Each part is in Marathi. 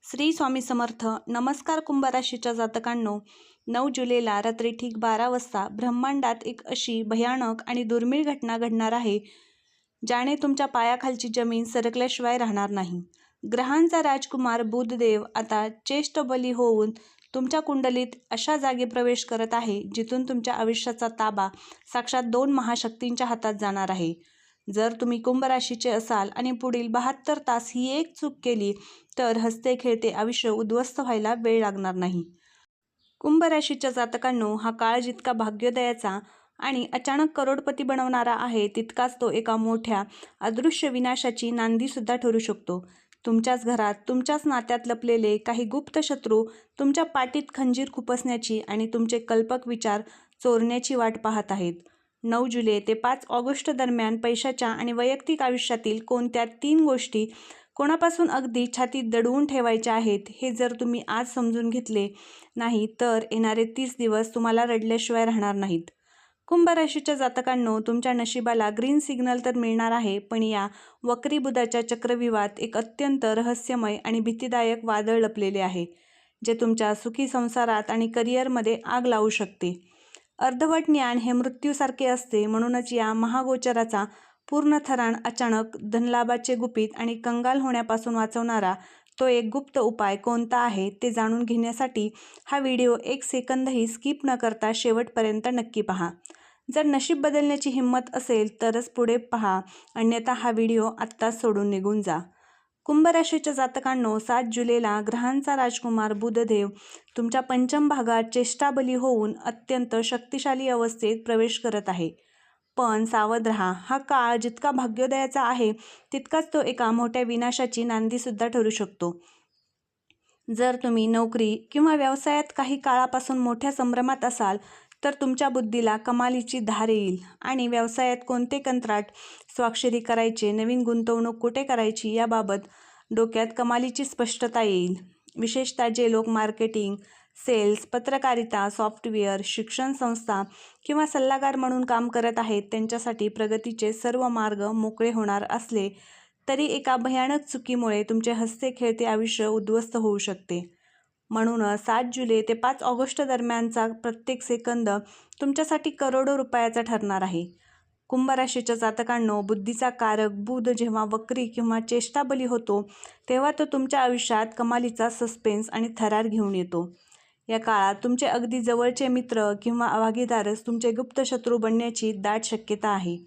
श्री स्वामी समर्थ. नमस्कार कुंभ राशीच्या जातकांनो, 9 जुलैला रात्री ठीक 12 वाजता ब्रह्मांडात एक अशी भयानक आणि दुर्मिळ घटना घडणार आहे, ज्याने तुमच्या पायाखालची जमीन सरकल्याशिवाय राहणार नाही. ग्रहांचा राजकुमार बुधदेव आता चेष्टबली होऊन तुमच्या कुंडलीत अशा जागी प्रवेश करत आहे, जिथून तुमच्या आयुष्याचा ताबा साक्षात 2 महाशक्तींच्या हातात जाणार आहे. जर तुम्ही कुंभ राशीचे असाल आणि पुढील 72 तास ही एक चूक केली, तर हसते खेळते आयुष्य उद्ध्वस्त व्हायला वेळ लागणार नाही. कुंभ राशीच्या जातकांनो, हा काळ जितका भाग्योदयाचा आणि अचानक करोडपती बनवणारा आहे, तितकाच तो एका मोठ्या अदृश्य विनाशाची नांदीसुद्धा ठरू शकतो. तुमच्याच घरात, तुमच्याच नात्यात लपलेले काही गुप्त शत्रू तुमच्या पाठीत खंजीर खुपसण्याची आणि तुमचे कल्पक विचार चोरण्याची वाट पाहत आहेत. 9 जुलै ते 5 ऑगस्ट दरम्यान पैशाच्या आणि वैयक्तिक आयुष्यातील कोणत्या 3 गोष्टी कोणापासून अगदी छातीत दडवून ठेवायच्या आहेत, हे जर तुम्ही आज समजून घेतले नाही, तर येणारे 30 दिवस तुम्हाला रडल्याशिवाय राहणार नाहीत. कुंभ राशीच्या जातकांनो, तुमच्या नशिबाला ग्रीन सिग्नल तर मिळणार आहे, पण या वक्री बुधाच्या चक्रव्यूहात एक अत्यंत रहस्यमय आणि भीतीदायक वादळ लपलेले आहे, जे तुमच्या सुखी संसारात आणि करिअरमध्ये आग लावू शकते. अर्धवट ज्ञान हे मृत्यूसारखे असते, म्हणूनच या महागोचराचा पूर्ण थरार अचानक धनलाभाचे गुपित आणि कंगाल होण्यापासून वाचवणारा तो एक गुप्त उपाय कोणता आहे, ते जाणून घेण्यासाठी हा व्हिडिओ एक सेकंदही स्किप न करता शेवटपर्यंत नक्की पहा. जर नशीब बदलण्याची हिंमत असेल तरच पुढे पहा, अन्यथा हा व्हिडिओ आत्ताच सोडून निघून जा. कुंभ राशीच्या जातकांनो, 7 जुलैला ग्रहांचा राजकुमार बुधदेव तुमच्या पंचम भागात चेष्टाबली होऊन अत्यंत शक्तिशाली अवस्थेत प्रवेश करत आहे. पण सावध राहा, हा काळ जितका भाग्योदयाचा आहे, तितकाच तो एका मोठ्या विनाशाची नांदीसुद्धा ठरू शकतो. जर तुम्ही नोकरी किंवा व्यवसायात काही काळापासून मोठ्या संभ्रमात असाल, तर तुमच्या बुद्धीला कमालीची धार येईल आणि व्यवसायात कोणते कंत्राट स्वाक्षरी करायचे, नवीन गुंतवणूक कुठे करायची याबाबत डोक्यात कमालीची स्पष्टता येईल. विशेषतः जे लोक मार्केटिंग, सेल्स, पत्रकारिता, सॉफ्टवेअर, शिक्षण संस्था किंवा सल्लागार म्हणून काम करत आहेत, त्यांच्यासाठी प्रगतीचे सर्व मार्ग मोकळे होणार असले तरी एका भयानक चुकीमुळे तुमचे हसते खेळते आयुष्य उद्ध्वस्त होऊ शकते. म्हणूनच 7 जुलै ते 5 ऑगस्ट दरम्यानचा प्रत्येक सेकंद तुमच्यासाठी करोडो रुपयाचा ठरणार आहे. कुंभ राशीच्या जातकांनो, बुद्धीचा कारक बुध जेव्हा वक्री किंवा चेष्टाबली होतो, तेव्हा तो तुमच्या आयुष्यात कमालीचा सस्पेन्स आणि थरार घेऊन येतो. या काळात तुमचे अगदी जवळचे मित्र किंवा भागीदारच तुमचे गुप्त शत्रू बनण्याची दाट शक्यता आहे.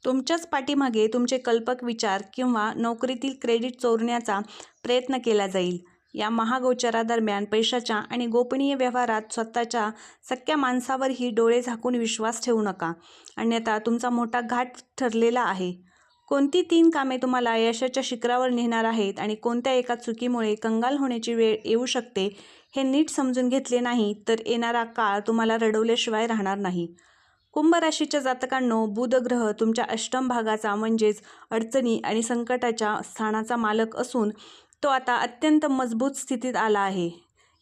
तुमच्याच पाठीमागे तुमचे कल्पक विचार किंवा नोकरीतील क्रेडिट चोरण्याचा प्रयत्न केला जाईल. या महागोचरादरम्यान पैशाच्या आणि गोपनीय व्यवहारात स्वतःच्या सख्या माणसावरही डोळे झाकून विश्वास ठेवू नका, अन्यथा तुमचा मोठा घाट ठरलेला आहे. कोणती 3 कामे तुम्हाला यशाच्या शिखरावर नेणार आहेत आणि कोणत्या एका चुकीमुळे कंगाल होण्याची वेळ येऊ शकते, हे नीट समजून घेतले नाही, तर येणारा काळ तुम्हाला रडवल्याशिवाय राहणार नाही. कुंभ राशीच्या जातकांनो, बुध ग्रह तुमच्या अष्टम भागाचा म्हणजेच अडचणी आणि संकटाच्या स्थानाचा मालक असून तो आता अत्यंत मजबूत स्थितीत आला आहे.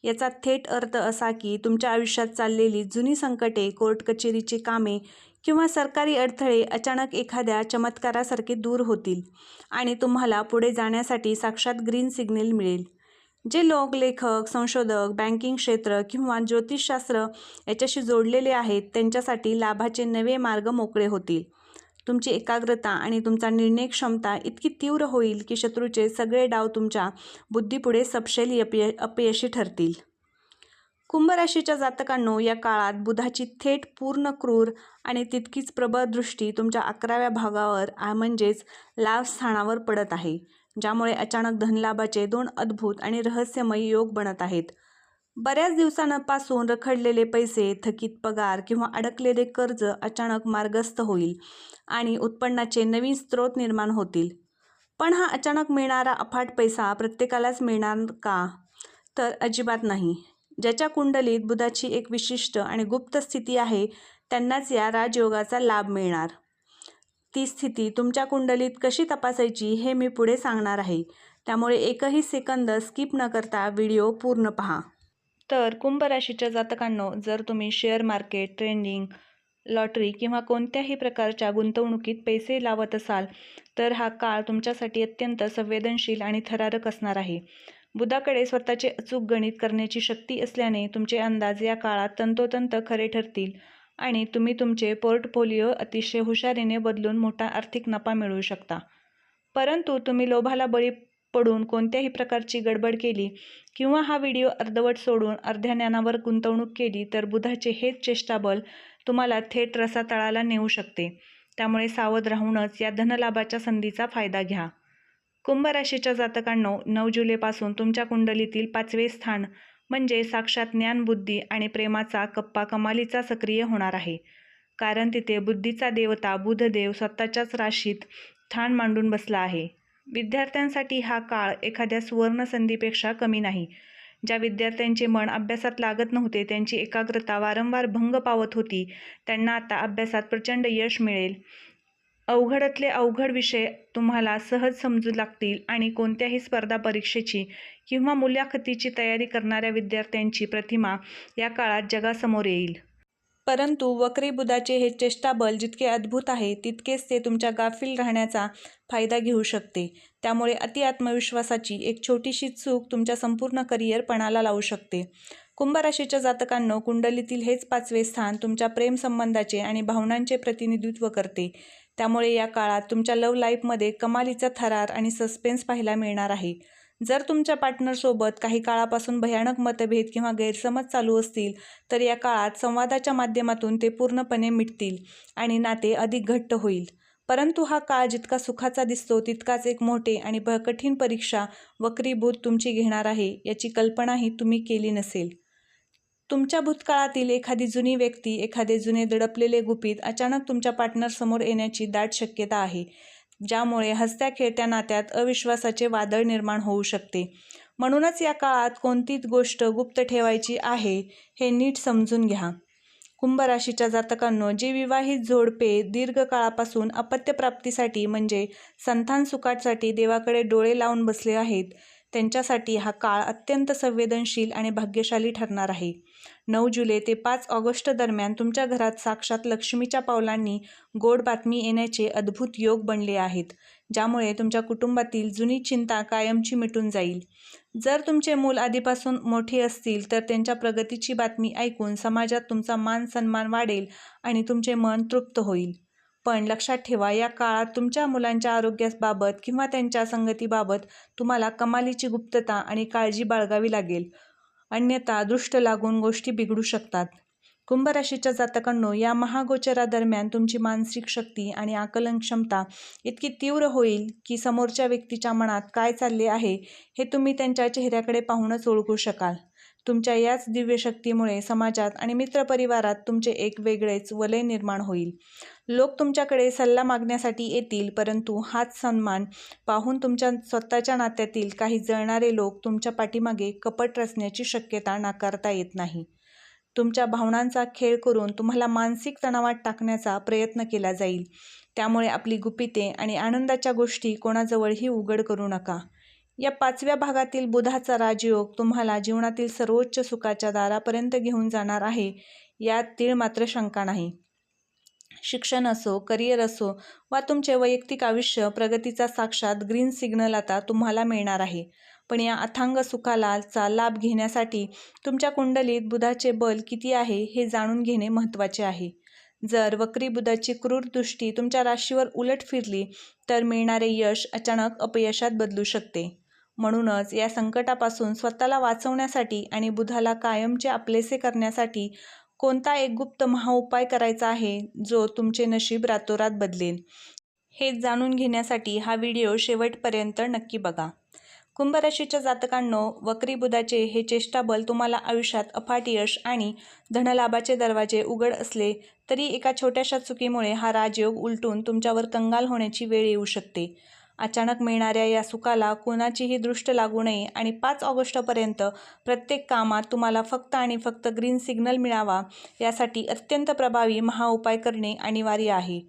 याचा थेट अर्थ असा की तुमच्या आयुष्यात चाललेली जुनी संकटे, कोर्ट कचेरीची कामे किंवा सरकारी अडथळे अचानक एखाद्या चमत्कारासारखे दूर होतील आणि तुम्हाला पुढे जाण्यासाठी साक्षात ग्रीन सिग्नल मिळेल. जे लोक लेखक, संशोधक, बँकिंग क्षेत्र किंवा ज्योतिषशास्त्र याच्याशी जोडलेले आहेत, त्यांच्यासाठी लाभाचे नवे मार्ग मोकळे होतील. तुमची एकाग्रता आणि तुमचा निर्णय क्षमता इतकी तीव्र होईल की शत्रूचे सगळे डाव तुमच्या बुद्धीपुढे सपशेल अपयशी ठरतील. कुंभ राशीच्या जातकांनो, या काळात बुधाची थेट पूर्ण क्रूर आणि तितकीच प्रबळ दृष्टी तुमच्या 11व्या भागावर म्हणजेच लाभ स्थानावर पडत आहे, ज्यामुळे अचानक धनलाभाचे 2 अद्भुत आणि रहस्यमय योग बनत आहेत. बऱ्याच दिवसांपासून रखडलेले पैसे, थकीत पगार किंवा अडकलेले कर्ज अचानक मार्गस्थ होईल आणि उत्पन्नाचे नवीन स्रोत निर्माण होतील. पण हा अचानक मिळणारा अफाट पैसा प्रत्येकालाच मिळणार का? तर अजिबात नाही. ज्याच्या कुंडलीत बुधाची एक विशिष्ट आणि गुप्त स्थिती आहे, त्यांनाच या राजयोगाचा लाभ मिळणार. ती स्थिती तुमच्या कुंडलीत कशी तपासायची हे मी पुढे सांगणार आहे, त्यामुळे एकही सेकंद स्किप न करता व्हिडिओ पूर्ण पहा. तर कुंभ राशीच्या जातकांनो, जर तुम्ही शेअर मार्केट, ट्रेडिंग, लॉटरी किंवा कोणत्याही प्रकारच्या गुंतवणुकीत पैसे लावत असाल, तर हा काळ तुमच्यासाठी अत्यंत संवेदनशील आणि थरारक असणार आहे. बुधाकडे स्वतःचे अचूक गणित करण्याची शक्ती असल्याने तुमचे अंदाज या काळात तंतोतंत खरे ठरतील आणि तुम्ही तुमचे पोर्टफोलिओ अतिशय हुशारीने बदलून मोठा आर्थिक नफा मिळवू शकता. परंतु तुम्ही लोभाला बळी पडून कोणत्याही प्रकारची गडबड केली किंवा हा व्हिडिओ अर्धवट सोडून अर्ध्या ज्ञानावर गुंतवणूक केली तर बुधाचे हेच चेष्टाबल तुम्हाला थेट रसातळाला नेऊ शकते. त्यामुळे सावध राहूनच या धनलाभाच्या संधीचा फायदा घ्या. कुंभ राशीच्या जातकांनो, 9 जुलैपासून तुमच्या कुंडलीतील 5वे स्थान म्हणजे साक्षात ज्ञान, बुद्धी आणि प्रेमाचा कप्पा कमालीचा सक्रिय होणार आहे. कारण तिथे बुद्धीचा देवता बुधदेव स्वतःच्याच राशीत स्थान मांडून बसला आहे. विद्यार्थ्यांसाठी हा काळ एखाद्या सुवर्ण संधीपेक्षा कमी नाही. ज्या विद्यार्थ्यांचे मन अभ्यासात लागत नव्हते, त्यांची एकाग्रता वारंवार भंग पावत होती, त्यांना आता अभ्यासात प्रचंड यश मिळेल. अवघडातले अवघड विषय तुम्हाला सहज समजू लागतील आणि कोणत्याही स्पर्धा परीक्षेची किंवा मुलाखतीची तयारी करणाऱ्या विद्यार्थ्यांची प्रतिमा या काळात जगासमोर येईल. परंतु वक्री बुधाचे हे चेष्टाबल जितके अद्भुत आहे तितकेच ते तुमच्या गाफील राहण्याचा फायदा घेऊ शकते. त्यामुळे अति आत्मविश्वासाची एक छोटीशी चूक तुमच्या संपूर्ण करिअर पणाला लावू शकते. कुंभ राशीच्या जातकांनो, कुंडलीतील हेच 5वे स्थान तुमच्या प्रेमसंबंधाचे आणि भावनांचे प्रतिनिधित्व करते. त्यामुळे या काळात तुमच्या लव्ह लाईफमध्ये कमालीचा थरार आणि सस्पेन्स पाहायला मिळणार आहे. जर तुमच्या पार्टनरसोबत काही काळापासून भयानक मतभेद किंवा गैरसमज चालू असतील तर या काळात संवादाच्या माध्यमातून ते पूर्णपणे मिटतील आणि नाते अधिक घट्ट होईल. परंतु हा काळ जितका सुखाचा दिसतो तितकाच एक मोठे आणि कठीण परीक्षा वक्री बुध तुमची घेणार आहे, याची कल्पनाही तुम्ही केली नसेल. तुमच्या भूतकाळातील एखादी जुनी व्यक्ती, एखादे जुने दडपलेले गुपित अचानक तुमच्या पार्टनरसमोर येण्याची दाट शक्यता आहे, ज्यामुळे हसत्या खेळत्या नात्यात अविश्वासाचे वादळ निर्माण होऊ शकते. म्हणूनच या काळात कोणतीच गोष्ट गुप्त ठेवायची आहे हे नीट समजून घ्या. कुंभ राशीच्या जातकांनो, जे विवाहित जोडपे दीर्घ काळापासून अपत्यप्राप्तीसाठी म्हणजे संतान सुखासाठी देवाकडे डोळे लावून बसले आहेत, त्यांच्यासाठी हा काळ अत्यंत संवेदनशील आणि भाग्यशाली ठरणार आहे. 9 जुलै ते 5 ऑगस्ट दरम्यान तुमच्या घरात साक्षात लक्ष्मीच्या पावलांनी गोड बातमी येण्याचे अद्भुत योग बनले आहेत, ज्यामुळे तुमच्या कुटुंबातील जुनी चिंता कायमची मिटून जाईल. जर तुमचे मूल आधीपासून मोठे असतील तर त्यांच्या प्रगतीची बातमी ऐकून समाजात तुमचा मान सन्मान वाढेल आणि तुमचे मन तृप्त होईल. पण लक्षात ठेवा, या काळात तुमच्या मुलांच्या आरोग्याबाबत किंवा त्यांच्या संगतीबाबत तुम्हाला कमालीची गुप्तता आणि काळजी बाळगावी लागेल, अन्यथा दृष्ट लागून गोष्टी बिघडू शकतात. कुंभ राशीच्या जातकांनो, या महागोचरादरम्यान तुमची मानसिक शक्ती आणि आकलन क्षमता इतकी तीव्र होईल की समोरच्या व्यक्तीच्या मनात काय चालले आहे हे तुम्ही त्यांच्या चेहऱ्याकडे पाहूनच ओळखू शकाल. तुमच्या याच दिव्य शक्तीमुळे समाजात आणि मित्रपरिवारात तुमचे एक वेगळेच वलय निर्माण होईल. लोक तुमच्याकडे सल्ला मागण्यासाठी येतील, परंतु हाच सन्मान पाहून तुमच्या स्वतःच्या नात्यातील काही जळणारे लोक तुमच्या पाठीमागे कपट रचण्याची शक्यता नाकारता येत नाही. तुमच्या भावनांचा खेळ करून तुम्हाला मानसिक तणावात टाकण्याचा प्रयत्न केला जाईल. त्यामुळे आपली गुपिते आणि आनंदाच्या गोष्टी कोणाजवळही उघड करू नका. या 5व्या भागातील बुधाचा राजयोग तुम्हाला जीवनातील सर्वोच्च सुखाच्या दारापर्यंत घेऊन जाणार आहे, यात तीळ मात्र शंका नाही. शिक्षण असो, करिअर असो वा तुमचे वैयक्तिक आयुष्य, प्रगतीचा साक्षात ग्रीन सिग्नल आता तुम्हाला मिळणार आहे. पण या अथांग सुखाचा लाभ घेण्यासाठी तुमच्या कुंडलीत बुधाचे बल किती आहे हे जाणून घेणे महत्त्वाचे आहे. जर वक्री बुधाची क्रूर दृष्टी तुमच्या राशीवर उलट फिरली तर मिळणारे यश अचानक अपयशात बदलू शकते. म्हणूनच या संकटापासून स्वतःला वाचवण्यासाठी आणि बुधाला कायमचे आपलेसे करण्यासाठी कोणता एक गुप्त महाउपाय करायचा आहे जो तुमचे नशीब रातोरात बदलेल, हे जाणून घेण्यासाठी हा व्हिडिओ शेवटपर्यंत नक्की बघा. कुंभ राशीच्या जातकांनो, वक्री बुधाचे हे चेष्टाबल तुम्हाला आयुष्यात अफाट यश आणि धनलाभाचे दरवाजे उघड असले तरी एका छोट्याशा चुकीमुळे हा राजयोग उलटून तुमच्यावर कंगाल होण्याची वेळ येऊ शकते. अचानक मिळणाऱ्या या सुखाला कोणाचीही दृष्ट लागू नये आणि 5 ऑगस्टपर्यंत प्रत्येक कामात तुम्हाला फक्त आणि फक्त ग्रीन सिग्नल मिळावा, यासाठी अत्यंत प्रभावी महाउपाय करणे अनिवार्य आहे.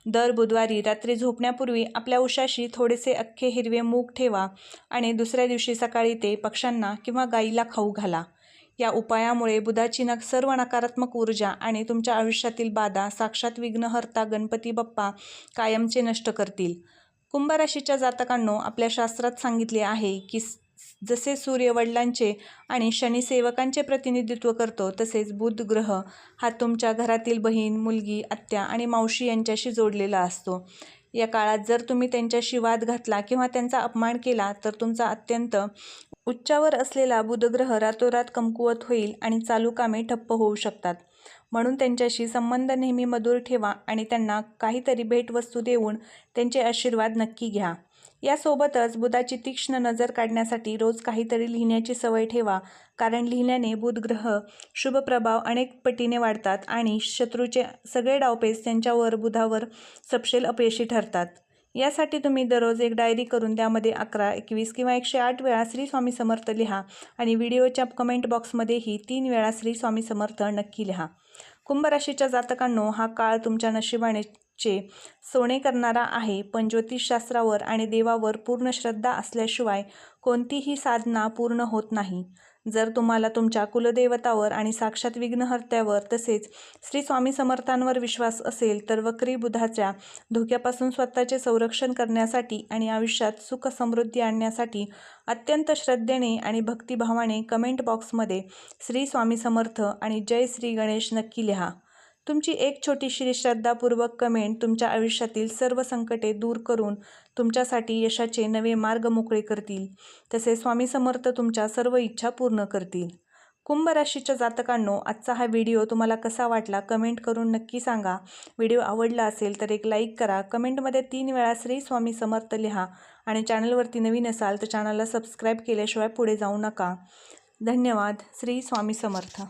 दर बुधवारी रात्री झोपण्यापूर्वी आपल्या उशाशी थोडेसे अख्खे हिरवे मूग ठेवा आणि दुसऱ्या दिवशी सकाळी ते पक्ष्यांना किंवा गायीला खाऊ घाला. या उपायामुळे बुधाची सर्व नकारात्मक ऊर्जा आणि तुमच्या आयुष्यातील बाधा साक्षात विघ्नहर्ता गणपती बाप्पा कायमचे नष्ट करतील. कुंभ राशीच्या जातकांनो, आपल्या शास्त्रात सांगितले आहे की जसे सूर्य वडिलांचे आणि शनी सेवकांचे प्रतिनिधित्व करतो, तसेच बुध ग्रह हा तुमच्या घरातील बहीण, मुलगी, आत्या आणि मावशी यांच्याशी जोडलेला असतो. या काळात जर तुम्ही त्यांच्याशी वाद घातला किंवा त्यांचा अपमान केला तर तुमचा अत्यंत उच्चावर असलेला बुधग्रह रातोरात कमकुवत होईल आणि चालू कामे ठप्प होऊ शकतात. म्हणून त्यांच्याशी संबंध नेहमी मधुर ठेवा आणि त्यांना काहीतरी भेटवस्तू देऊन त्यांचे आशीर्वाद नक्की घ्या. यासोबतच बुधाची तीक्ष्ण नजर काढण्यासाठी रोज काहीतरी लिहिण्याची सवय ठेवा, कारण लिहिल्याने बुध ग्रह शुभ प्रभाव अनेक पटीने वाढतात आणि शत्रूचे सगळे डावपेच त्यांच्यावर बुधावर सपशेल अपयशी ठरतात. यासाठी तुम्ही दररोज एक डायरी करून त्यामध्ये 11, 21 किंवा 108 वेळा श्री स्वामी समर्थ लिहा आणि व्हिडिओच्या कमेंट बॉक्समध्येही 3 वेळा श्री स्वामी समर्थ नक्की लिहा. कुंभ राशीच्या जातकांनो, हा काळ तुमच्या नशिबाचे सोने करणारा आहे, पण ज्योतिषशास्त्रावर आणि देवावर पूर्ण श्रद्धा असल्याशिवाय कोणतीही साधना पूर्ण होत नाही. जर तुम्हाला तुमच्या कुलदेवतावर आणि साक्षात विघ्नहर्त्यावर तसेच श्री स्वामी समर्थांवर विश्वास असेल तर वक्री बुधाच्या धोक्यापासून स्वतःचे संरक्षण करण्यासाठी आणि आयुष्यात सुख समृद्धी आणण्यासाठी अत्यंत श्रद्धेने आणि भक्तिभावाने कमेंट बॉक्समध्ये श्री स्वामी समर्थ आणि जय श्री गणेश नक्की लिहा. तुमची एक छोटीशी श्रद्धापूर्वक कमेंट तुमच्या आयुष्यातील सर्व संकटे दूर करून तुमच्यासाठी यशाचे नवे मार्ग मोकळे करतील. तसेच स्वामी समर्थ तुमच्या सर्व इच्छा पूर्ण करतील. कुंभ राशीच्या जातकांनो, आजचा हा व्हिडिओ तुम्हाला कसा वाटला कमेंट करून नक्की सांगा. व्हिडिओ आवडला असेल तर एक लाईक करा, कमेंटमध्ये 3 वेळा श्री स्वामी समर्थ लिहा आणि चॅनलवरती नवीन असाल तर चॅनलला सबस्क्राईब केल्याशिवाय पुढे जाऊ नका. धन्यवाद. श्री स्वामी समर्थ.